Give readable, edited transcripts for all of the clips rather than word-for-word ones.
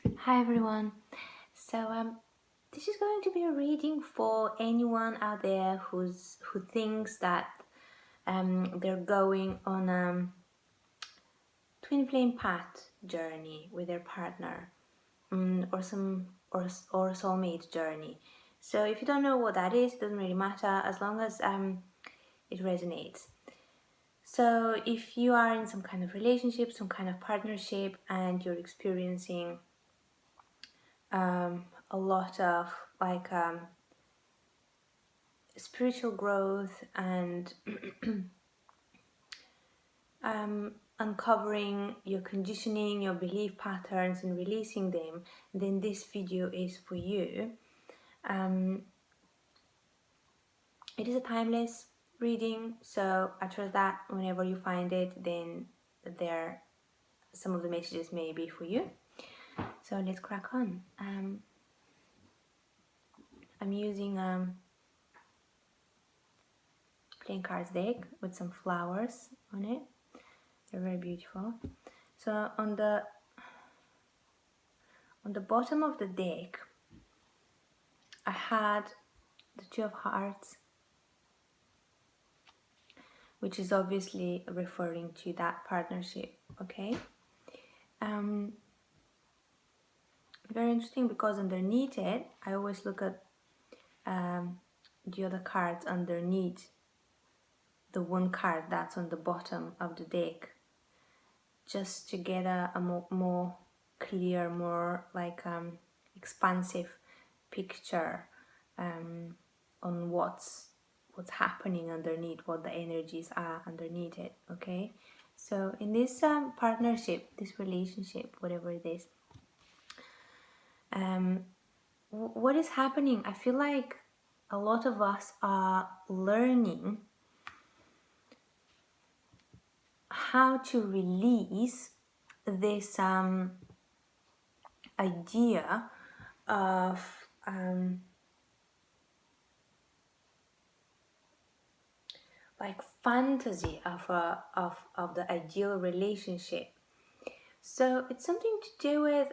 Hi everyone. This is going to be a reading for anyone out there who thinks that they're going on a twin flame path journey with their partner, or soulmate journey. So if you don't know what that is, it doesn't really matter as long as it resonates. So if you are in some kind of relationship, some kind of partnership, and you're experiencing a lot of spiritual growth and uncovering your conditioning, your belief patterns, and releasing them, then this video is for you. It is a timeless reading, so I trust that whenever you find it, then there some of the messages may be for you. So let's crack on. I'm using playing cards deck with some flowers on it. They're very beautiful. So on the bottom of the deck, I had the Two of Hearts, which is obviously referring to that partnership. Okay. Very interesting because underneath it, I always look at the other cards underneath the one card that's on the bottom of the deck, just to get a more clear, more expansive picture on what's happening underneath, what the energies are underneath it. Okay, so in this partnership, this relationship, whatever it is, what is happening? I feel like a lot of us are learning how to release this idea of fantasy of the ideal relationship. So it's something to do with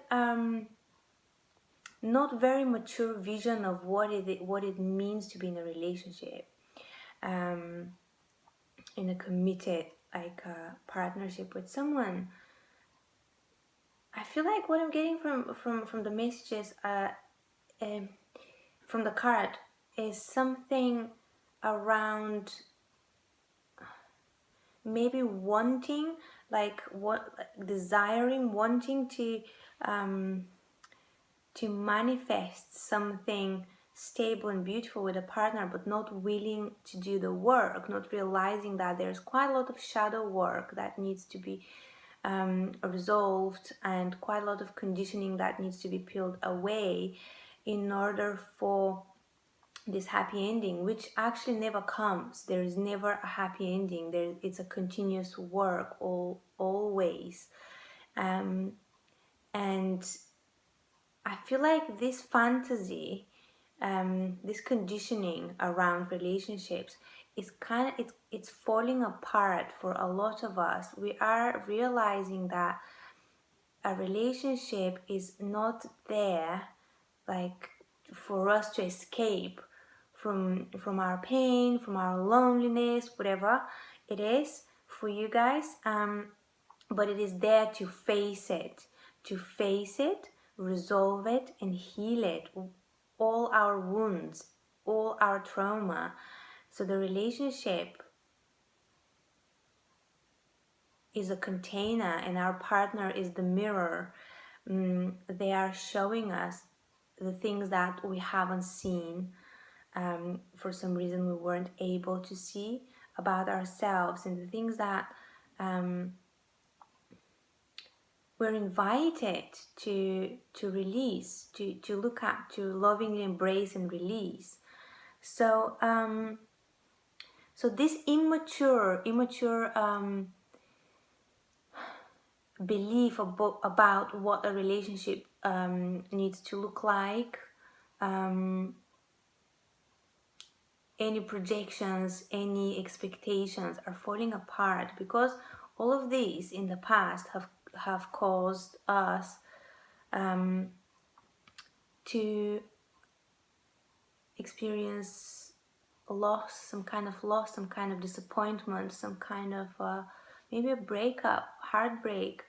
not very mature vision of what it means to be in a relationship, in a committed partnership with someone. I feel like what I'm getting from the messages from the card is something around maybe wanting, desiring, wanting to manifest something stable and beautiful with a partner, but not willing to do the work, not realizing that there's quite a lot of shadow work that needs to be resolved, and quite a lot of conditioning that needs to be peeled away in order for this happy ending, which actually never comes. There is never a happy ending. It's a continuous work, always. And I feel like this fantasy, this conditioning around relationships is it's falling apart for a lot of us. We are realizing that a relationship is not there for us to escape from our pain, from our loneliness, whatever it is for you guys, but it is there to face it, resolve it, and heal it, all our wounds, all our trauma. So the relationship is a container and our partner is the mirror. They are showing us the things that we haven't seen, for some reason we weren't able to see about ourselves, and the things that we're invited to release, to look at, to lovingly embrace and release. So so this immature belief about what a relationship needs to look like, any projections, any expectations are falling apart because all of these in the past have caused us to experience loss, some kind of disappointment, some kind of maybe a breakup, heartbreak.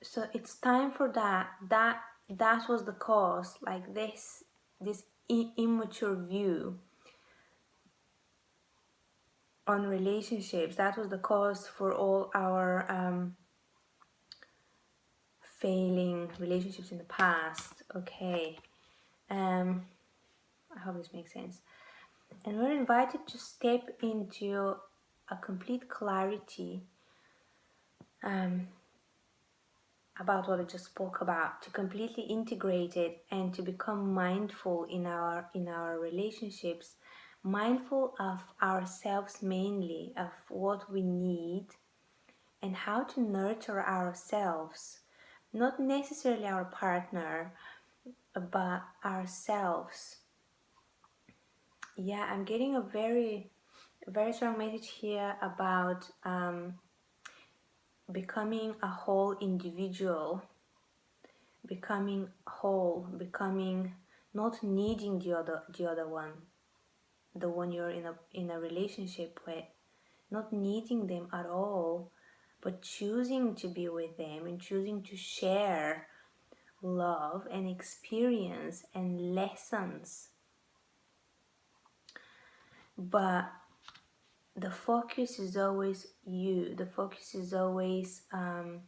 So it's time for that was the cause, like this immature view on relationships. That was the cause for all our failing relationships in the past. Okay, I hope this makes sense. And we're invited to step into a complete clarity about what I just spoke about, to completely integrate it and to become mindful in our relationships, mindful of ourselves, mainly of what we need and how to nurture ourselves, not necessarily our partner, but ourselves. Yeah, I'm getting a very strong message here about becoming a whole individual, becoming whole, becoming not needing the other one, the one you're in a relationship with, not needing them at all, but choosing to be with them and choosing to share love and experience and lessons. But the focus is always you. The focus is always on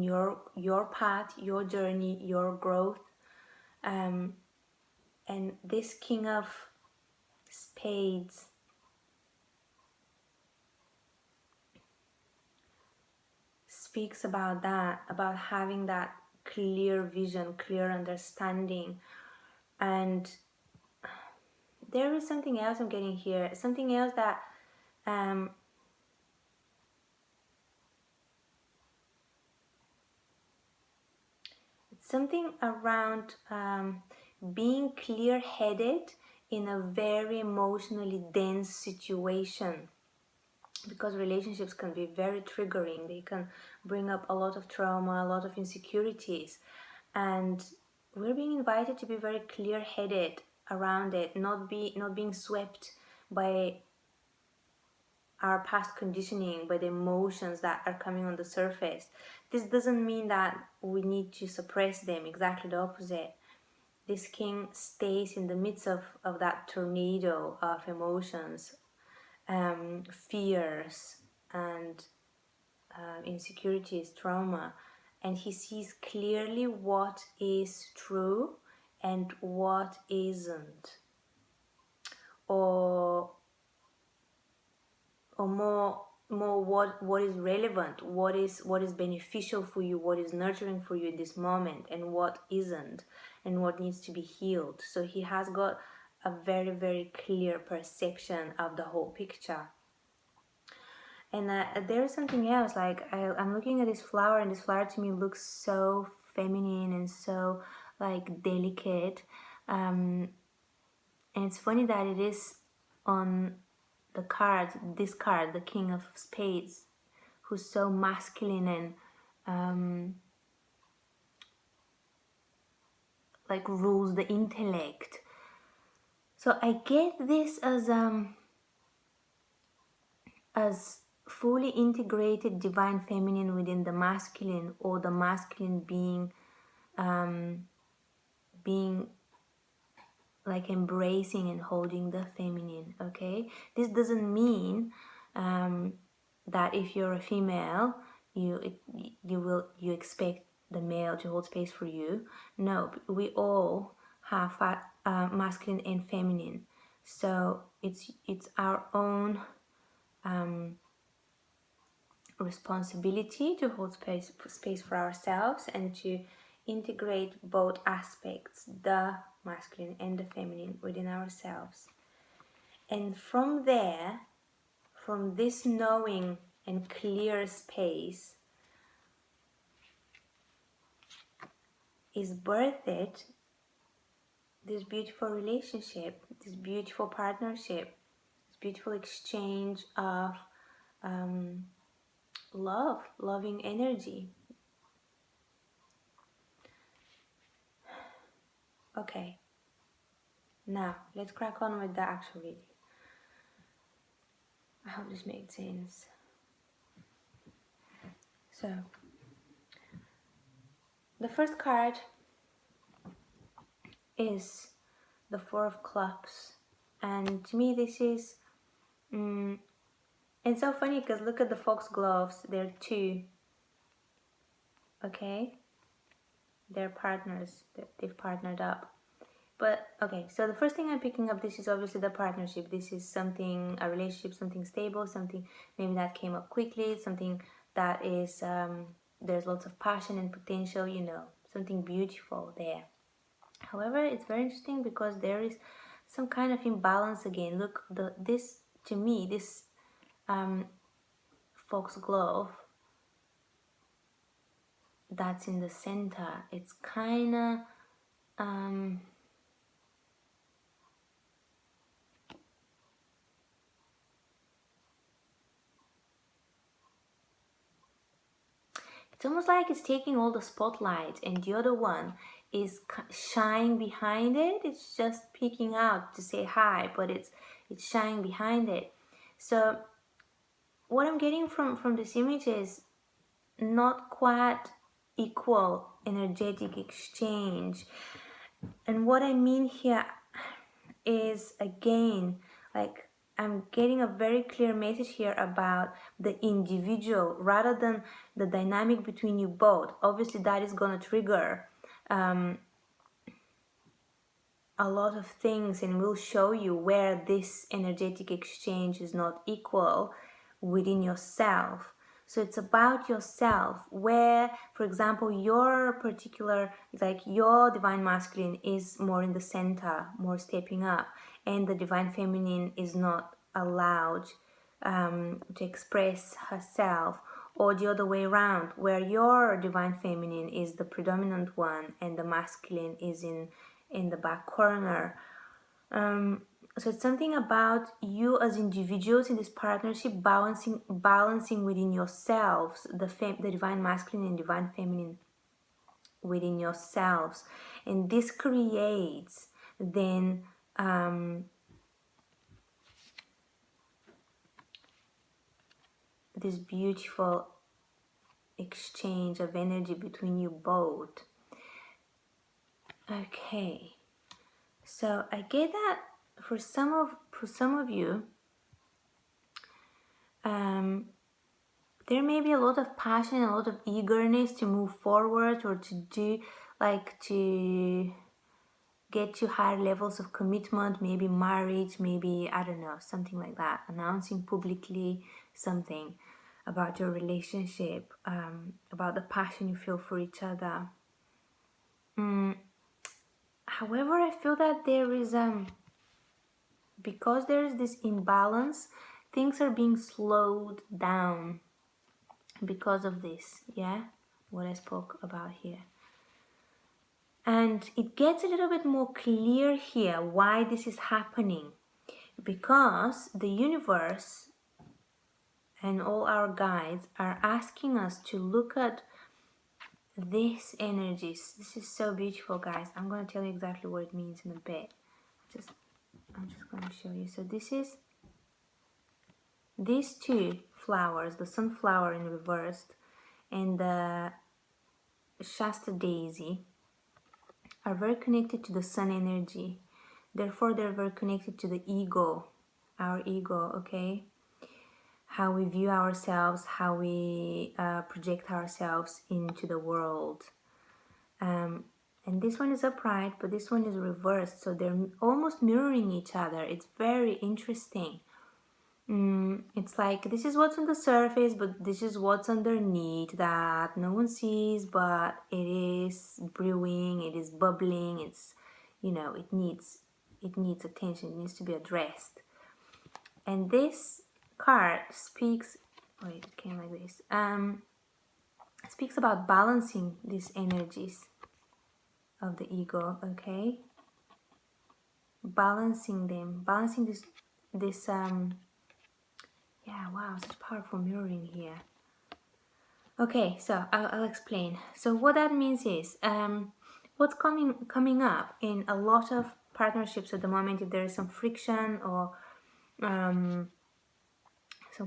your path, your journey, your growth. And this King of Spades speaks about that, about having that clear vision, clear understanding. And there is something else I'm getting here, something else that it's something around being clear-headed in a very emotionally dense situation, because relationships can be very triggering. They can bring up a lot of trauma, a lot of insecurities, and we're being invited to be very clear-headed around it, not being swept by our past conditioning, by the emotions that are coming on the surface. This doesn't mean that we need to suppress them, exactly the opposite. This king stays in the midst of that tornado of emotions, fears, and insecurities, trauma, and he sees clearly what is true and what isn't, or more what is relevant, what is beneficial for you, what is nurturing for you in this moment, and what isn't, and what needs to be healed. So he has got a very, very clear perception of the whole picture. And there's something else, like I'm looking at this flower, and this flower to me looks so feminine and so like delicate, and it's funny that it is on the card, this card, the King of Spades, who's so masculine and like rules the intellect. So I get this as fully integrated divine feminine within the masculine, or the masculine being like embracing and holding the feminine. Okay, this doesn't mean that if you're a female, you expect the male to hold space for you. No, we all have masculine and feminine, so it's our own responsibility to hold space for ourselves and to integrate both aspects, the masculine and the feminine, within ourselves. And from there, from this knowing and clear space, is birthed this beautiful relationship, this beautiful partnership, this beautiful exchange of loving energy. Okay, now let's crack on with the actual reading. I hope this made sense. So, the first card is the Four of Clubs, and to me this is it's so funny because look at the foxgloves. They're two. Okay, they're partners. They've partnered up. But okay, so the first thing I'm picking up, this is obviously the partnership. This is something, a relationship, something stable, something maybe that came up quickly, something that is there's lots of passion and potential, you know, something beautiful there. However, it's very interesting because there is some kind of imbalance again. Look, this to me, this foxglove that's in the center, it's kind of it's almost like it's taking all the spotlight and the other one is shying behind it. It's just peeking out to say hi, but it's shying behind it. So what I'm getting from this image is not quite equal energetic exchange. And what I mean here is, again, like I'm getting a very clear message here about the individual rather than the dynamic between you both. Obviously that is going to trigger a lot of things and will show you where this energetic exchange is not equal within yourself. So it's about yourself, where, for example, your particular, like your divine masculine is more in the center, more stepping up, and the divine feminine is not allowed to express herself, or the other way around, where your divine feminine is the predominant one and the masculine is in the back corner. So it's something about you as individuals in this partnership balancing within yourselves the divine masculine and divine feminine within yourselves, and this creates then this beautiful exchange of energy between you both. Okay, so I get that for some of you, there may be a lot of passion, a lot of eagerness to move forward or to do, like, to get to higher levels of commitment, maybe marriage, maybe, I don't know, something like that, announcing publicly something about your relationship, about the passion you feel for each other. However, I feel that there is because there is this imbalance, things are being slowed down because of this, yeah, what I spoke about here. And it gets a little bit more clear here why this is happening, because the universe and all our guides are asking us to look at these energies. This is so beautiful, guys. I'm going to tell you exactly what it means in a bit. I'm just going to show you. So this is these two flowers, the sunflower in reversed and the Shasta daisy, are very connected to the sun energy. Therefore, they're very connected to the ego, our ego, okay? How we view ourselves, how we project ourselves into the world. And this one is upright, but this one is reversed, so they're almost mirroring each other. It's very interesting. It's like this is what's on the surface, but this is what's underneath that no one sees, but it is brewing, it is bubbling, it's, you know, it needs attention, it needs to be addressed. And this card speaks, wait, it came like this, speaks about balancing these energies of the ego, okay? Balancing them, balancing this yeah, wow, such powerful mirroring here. Okay, so I'll explain. So what that means is, what's coming up in a lot of partnerships at the moment, if there is some friction or some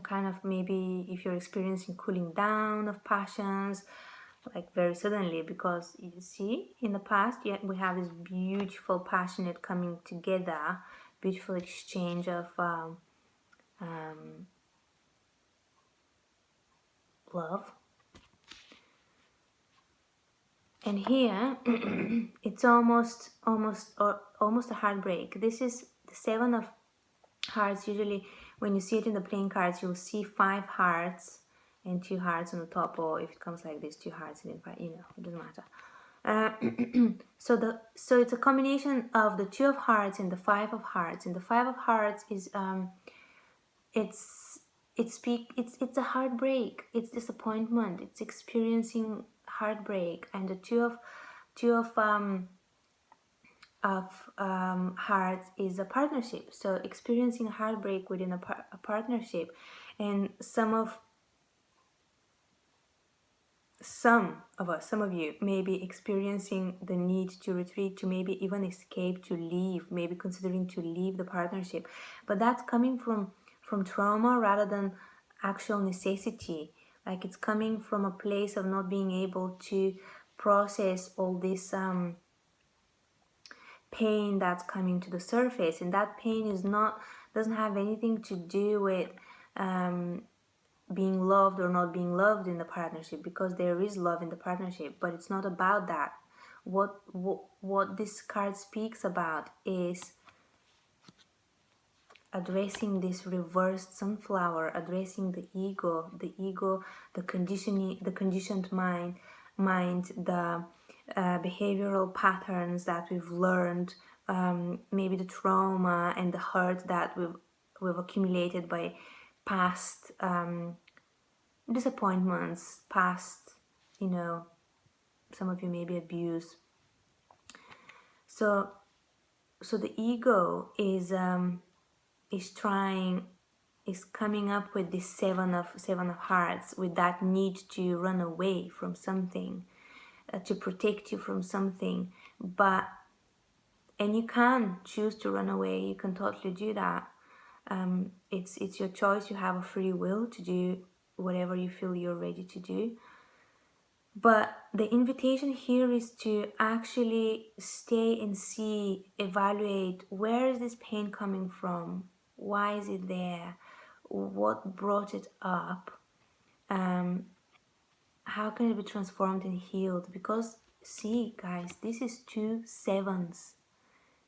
kind of, maybe if you're experiencing cooling down of passions, like very suddenly, because you see in the past, yeah, we have this beautiful passionate coming together, beautiful exchange of love. And here it's almost a heartbreak. This is the 7 of hearts. Usually when you see it in the playing cards, you'll see 5 hearts and 2 hearts on the top, or if it comes like this, 2 hearts and then 5, it doesn't matter. So it's a combination of the 2 of hearts and the 5 of hearts. And the 5 of hearts is it's a heartbreak, it's disappointment, it's experiencing heartbreak. And the two of hearts is a partnership, so experiencing heartbreak within a partnership. And some of you may be experiencing the need to retreat, to maybe even escape, to leave, maybe considering to leave the partnership. But that's coming from trauma rather than actual necessity. Like, it's coming from a place of not being able to process all this pain that's coming to the surface. And that pain doesn't have anything to do with being loved or not being loved in the partnership, because there is love in the partnership, but it's not about that. What this card speaks about is addressing this reversed sunflower, addressing the ego, the conditioning, the conditioned mind, the behavioral patterns that we've learned, maybe the trauma and the hurt that we've accumulated by past disappointments, past, some of you maybe abuse. So the ego is coming up with this seven of hearts, with that need to run away from something, to protect you from something. And you can choose to run away, you can totally do that. It's your choice. You have a free will to do whatever you feel you're ready to do. But the invitation here is to actually stay and see, evaluate, where is this pain coming from? Why is it there? What brought it up? How can it be transformed and healed? Because, see, guys, this is 2 7s.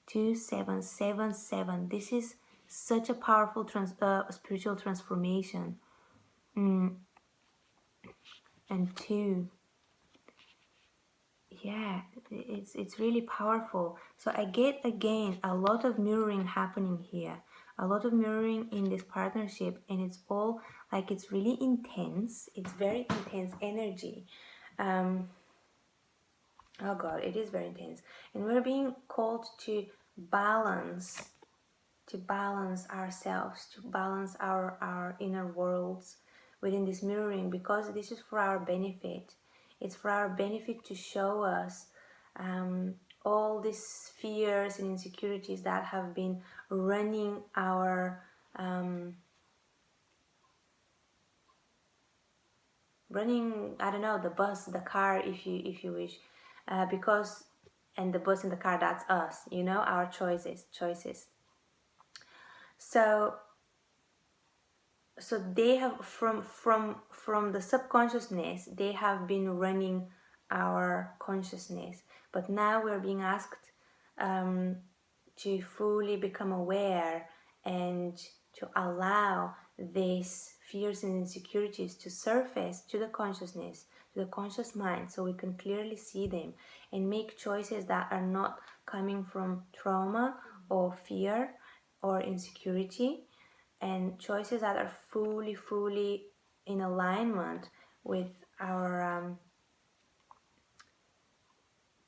2 7 7 7. This is such a powerful spiritual transformation. And 2, yeah, it's really powerful. So I get, again, a lot of mirroring happening here, a lot of mirroring in this partnership. And it's all like, it's really intense, it's very intense energy. Oh god, it is very intense. And we're being called to balance ourselves, to balance our inner worlds within this mirroring, because this is for our benefit. It's for our benefit to show us all these fears and insecurities that have been running our I don't know, the bus, the car, if you wish, because, and the bus and the car, that's us, our choices. So they have, from the subconsciousness, they have been running our consciousness. But now we're being asked to fully become aware and to allow these fears and insecurities to surface to the consciousness, to the conscious mind, so we can clearly see them and make choices that are not coming from trauma or fear or insecurity, and choices that are fully in alignment with our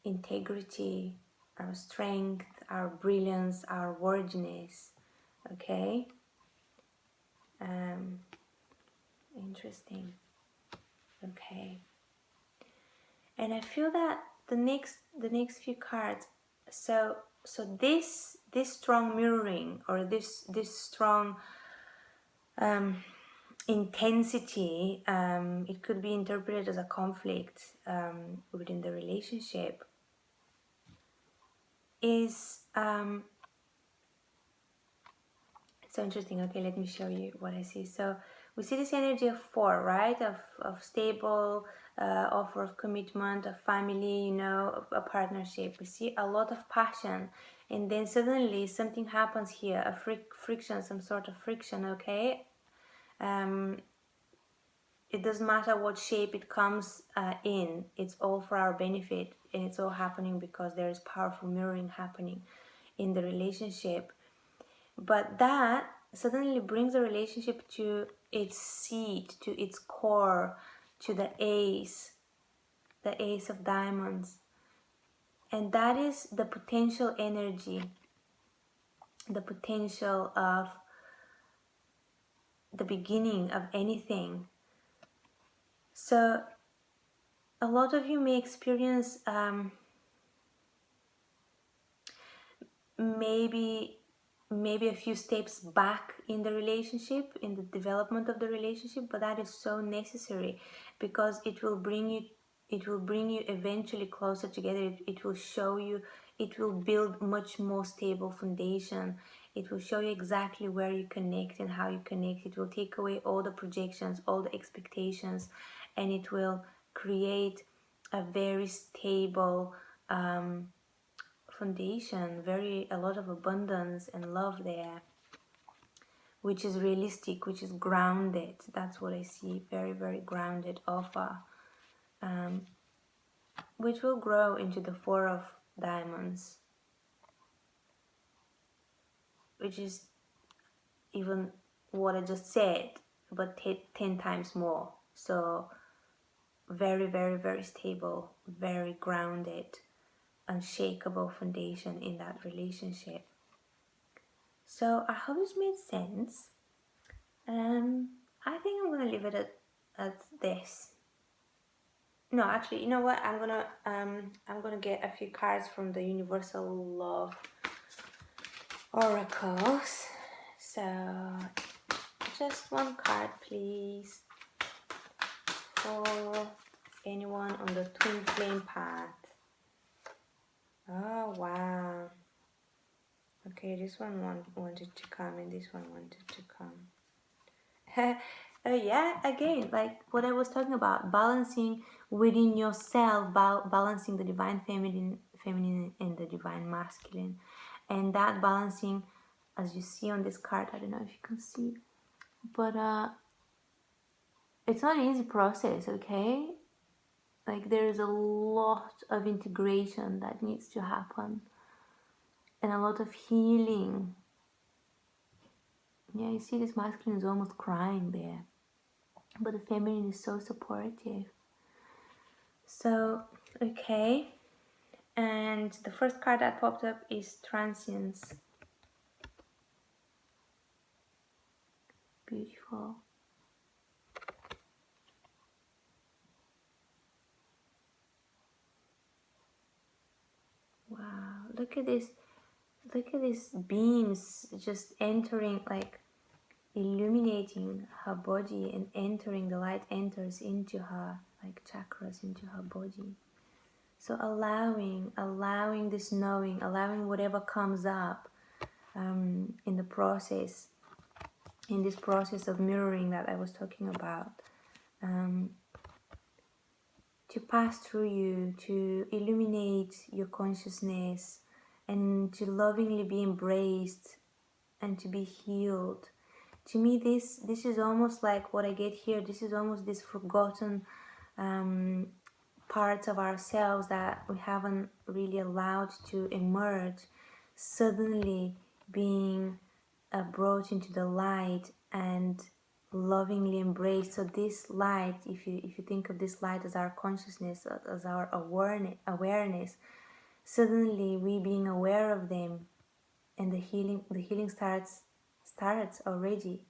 integrity, our strength, our brilliance, our worthiness. Okay. Interesting. Okay. And I feel that the next few cards, so this strong mirroring, or this strong intensity, it could be interpreted as a conflict within the relationship, is so interesting. Okay, let me show you what I see. So we see this energy of 4, right? Of stable, offer of commitment, of family, a partnership. We see a lot of passion, and then suddenly something happens here, a friction, some sort of friction. Okay, it doesn't matter what shape it comes in. It's all for our benefit, and it's all happening because there is powerful mirroring happening in the relationship. But that suddenly brings the relationship to its seat, to its core, to the ace of diamonds. And that is the potential energy, the potential of the beginning of anything. So a lot of you may experience maybe a few steps back in the relationship, in the development of the relationship, but that is so necessary, because it will bring you eventually closer together. It will show you, it will build much more stable foundation. It will show you exactly where you connect and how you connect. It will take away all the projections, all the expectations, and it will create a very stable foundation, a lot of abundance and love there, which is realistic, which is grounded. That's what I see. Very, very grounded offer, which will grow into the 4 of diamonds, which is even what I just said, but 10 times more. So very, very, very stable, very grounded, unshakable foundation in that relationship. So I hope this made sense. I think I'm gonna leave it at this. No, actually, you know what? I'm gonna get a few cards from the Universal Love Oracles. So just one card, please, for anyone on the twin flame path. Oh wow. Okay, this one wanted to come, and this one wanted to come. Yeah, again, like what I was talking about, balancing within yourself, balancing the divine feminine and the divine masculine, and that balancing, as you see on this card, I don't know if you can see, but it's not an easy process. Okay, like there's a lot of integration that needs to happen, and a lot of healing. Yeah, you see this masculine is almost crying there, but the feminine is so supportive. So, okay, and the first card that popped up is Transience. Beautiful. Wow, look at this. Look at these beams just entering, like illuminating her body, and entering, the light enters into her, like chakras, into her body. So allowing this knowing, allowing whatever comes up in the process, in this process of mirroring that I was talking about, to pass through you, to illuminate your consciousness, and to lovingly be embraced and to be healed. To me, this is almost like what I get here. This is almost this forgotten parts of ourselves that we haven't really allowed to emerge, suddenly being brought into the light and lovingly embraced. So this light, if you think of this light as our consciousness, as our awareness, suddenly we being aware of them, and the healing starts already.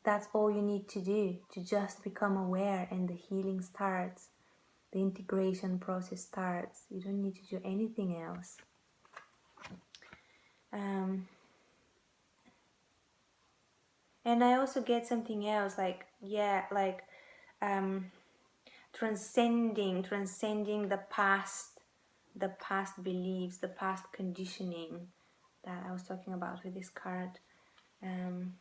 that's all you need to do, to just become aware, and the healing starts. The integration process starts. You don't need to do anything else. And I also get something else, like, transcending the past beliefs, the past conditioning that I was talking about with this card. And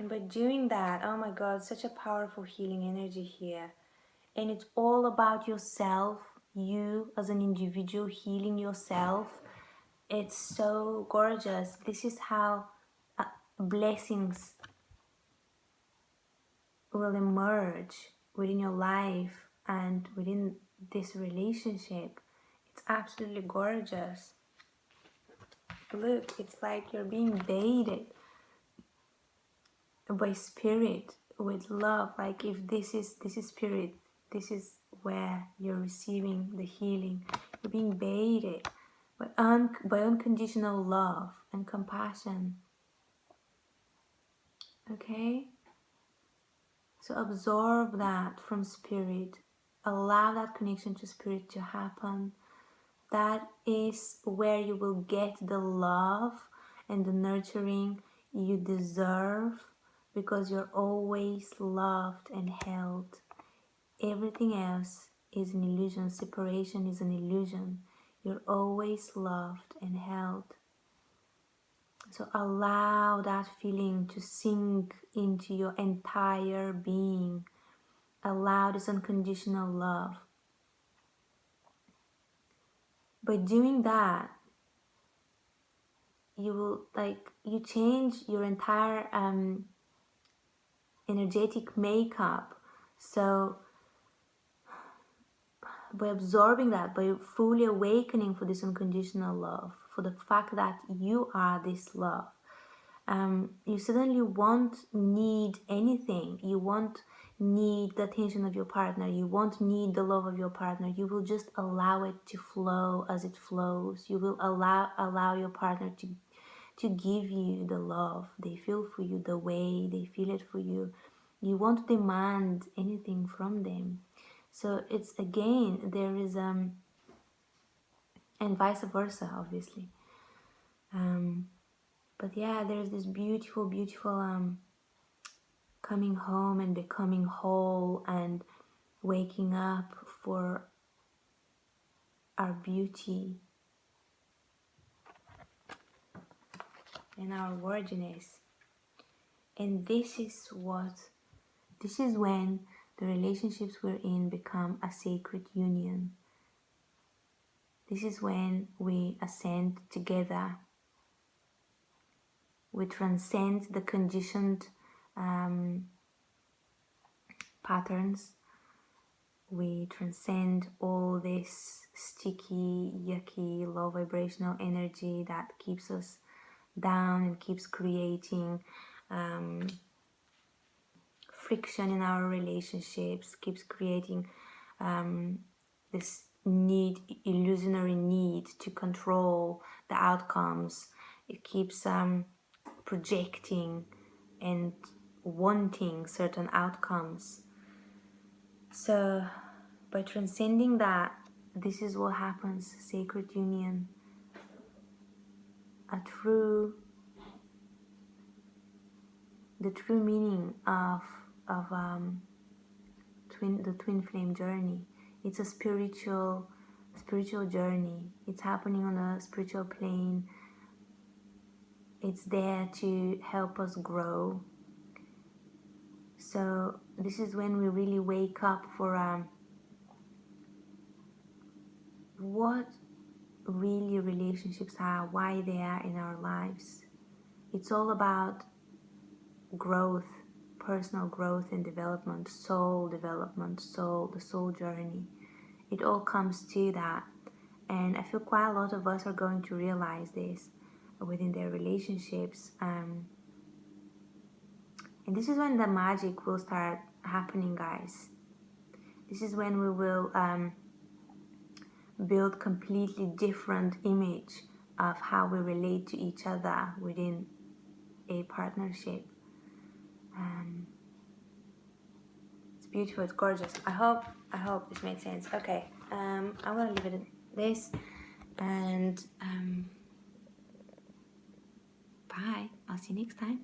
by doing that, oh my God, such a powerful healing energy here. And it's all about yourself, you as an individual healing yourself. It's so gorgeous. This is how blessings will emerge within your life and within this relationship. It's absolutely gorgeous. Look, it's like you're being bathed by spirit with love. Like, if this is spirit, this is where you're receiving the healing. You're being bathed by unconditional love and compassion. Okay, so absorb that from spirit. Allow that connection to spirit to happen. That is where you will get the love and the nurturing you deserve, because you're always loved and held. Everything else is an illusion. Separation is an illusion. You're always loved and held. So allow that feeling to sink into your entire being. Allow this unconditional love. By doing that, you will you change your entire energetic makeup. So by absorbing that, by fully awakening for this unconditional love, for the fact that you are this love, you suddenly won't need anything. You won't need the attention of your partner. You won't need the love of your partner. You will just allow it to flow as it flows. You will allow your partner to give you the love they feel for you, the way they feel it for you. You won't demand anything from them. So it's, again, there is and vice versa, obviously. But yeah, there's this beautiful coming home and becoming whole and waking up for our beauty and our worthiness. And this is when the relationships we're in become a sacred union. This is when we ascend together. We transcend the conditioned patterns. We transcend all this sticky, yucky, low vibrational energy that keeps us down and keeps creating friction in our relationships, keeps creating this illusionary need to control the outcomes. It keeps projecting and wanting certain outcomes. So by transcending that, this is what happens: sacred union, the true meaning of the twin flame journey. It's a spiritual journey. It's happening on a spiritual plane. It's there to help us grow. So this is when we really wake up for what really relationships are, why they are in our lives. It's all about growth, personal growth and development, the soul journey. It all comes to that. And I feel quite a lot of us are going to realize this within their relationships. And this is when the magic will start happening, guys. This is when we will build completely different image of how we relate to each other within a partnership. It's beautiful, it's gorgeous. I hope this made sense. Okay, I'm gonna leave it at this, and bye. I'll see you next time.